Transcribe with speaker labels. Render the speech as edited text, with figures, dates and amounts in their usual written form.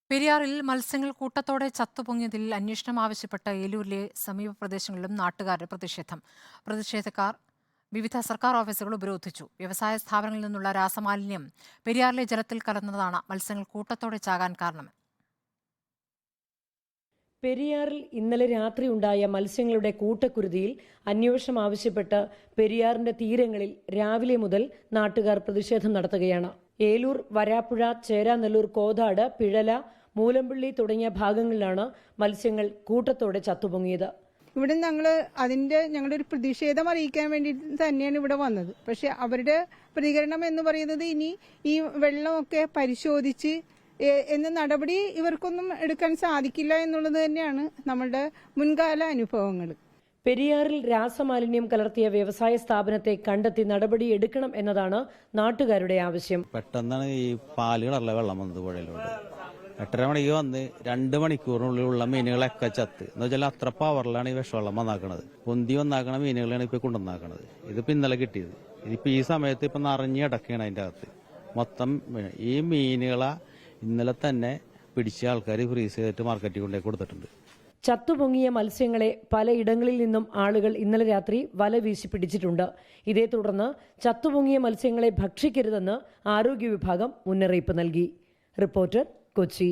Speaker 1: പെരിയാറിൽ മത്സ്യങ്ങൾ കൂട്ടത്തോടെ ചത്തുപൊങ്ങിയതിൽ അന്വേഷണം ആവശ്യപ്പെട്ട് ഏലൂരിലെ സമീപ പ്രദേശങ്ങളിലും നാട്ടുകാരുടെ പ്രതിഷേധം. പ്രതിഷേധക്കാർ വിവിധ സർക്കാർ ഓഫീസുകൾ ഉപരോധിച്ചു. വ്യവസായ സ്ഥാപനങ്ങളിൽ നിന്നുള്ള രാസമാലിന്യം പെരിയാറിലെ ജലത്തിൽ കലർന്നതാണ് മത്സ്യങ്ങൾ കൂട്ടത്തോടെ ചാകാൻ കാരണം.
Speaker 2: പെരിയാറിൽ ഇന്നലെ രാത്രി ഉണ്ടായ മത്സ്യങ്ങളുടെ കൂട്ടക്കുരുതിയിൽ അന്വേഷണം ആവശ്യപ്പെട്ട് പെരിയാറിന്റെ തീരങ്ങളിൽ രാവിലെ മുതൽ നാട്ടുകാർ പ്രതിഷേധം നടത്തുകയാണ്. ഏലൂർ, വരാപ്പുഴ, ചേരാനെല്ലൂർ, കോതാട്, പിഴല, മൂലമ്പള്ളി തുടങ്ങിയ ഭാഗങ്ങളിലാണ് മത്സ്യങ്ങൾ കൂട്ടത്തോടെ ചത്തുപൊങ്ങിയത്.
Speaker 3: ഇവിടെ ഞങ്ങളുടെ ഒരു പ്രതിഷേധം അറിയിക്കാൻ വേണ്ടി തന്നെയാണ് ഇവിടെ വന്നത്. പക്ഷെ അവരുടെ പ്രതികരണം എന്ന് പറയുന്നത് ഇനി ഈ വെള്ളമൊക്കെ പരിശോധിച്ച് എന്ന നടപടി ഇവർക്കൊന്നും എടുക്കാൻ സാധിക്കില്ല എന്നുള്ളത് തന്നെയാണ് നമ്മളുടെ മുൻകാല അനുഭവങ്ങൾ.
Speaker 2: പെരിയാറിൽ രാസമാലിന്യം കലർത്തിയ വ്യവസായ സ്ഥാപനത്തെ കണ്ടെത്തി നടപടി എടുക്കണം എന്നതാണ് നാട്ടുകാരുടെ ആവശ്യം.
Speaker 4: പെട്ടെന്നാണ് ഈ പാലുകളല്ല വെള്ളം വന്നത് പുഴയിലോട്ട്. 8:30 മണിക്ക് വന്ന് 2 മണിക്കൂറിനുള്ളിലുള്ള മീനുകളൊക്കെ ചത്ത്. എന്ന് വെച്ചാൽ അത്ര പവറിലാണ് ഈ വിഷവെള്ളം വന്നാക്കണത്. പൊന്തി വന്നാക്കണ മീനുകളാണ് ഇപ്പൊ കൊണ്ടുവന്നാക്കണത്. ഇതിപ്പോ ഇന്നലെ കിട്ടിയത്. ഇതിപ്പോ ഈ സമയത്ത് ഇപ്പൊ നിറഞ്ഞ് കിടക്കുകയാണ് അതിന്റെ അകത്ത് മൊത്തം. ഈ മീനുകളെ ഇന്നലെ തന്നെ പിടിച്ച ആൾക്കാർ ഫ്രീസ് ചെയ്തിട്ട് മാർക്കറ്റിൽ കൊണ്ടേ കൊടുത്തിട്ടുണ്ട്.
Speaker 2: ചത്തുപൊങ്ങിയ മത്സ്യങ്ങളെ പലയിടങ്ങളിൽ നിന്നും ആളുകൾ ഇന്നലെ രാത്രി വല വീശി പിടിച്ചിട്ടുണ്ട്. ഇതേ തുടർന്ന് ചത്തുപൊങ്ങിയ മത്സ്യങ്ങളെ ഭക്ഷിക്കരുതെന്ന് ആരോഗ്യ വിഭാഗം മുന്നറിയിപ്പ് നൽകി. റിപ്പോർട്ടർ, കൊച്ചി.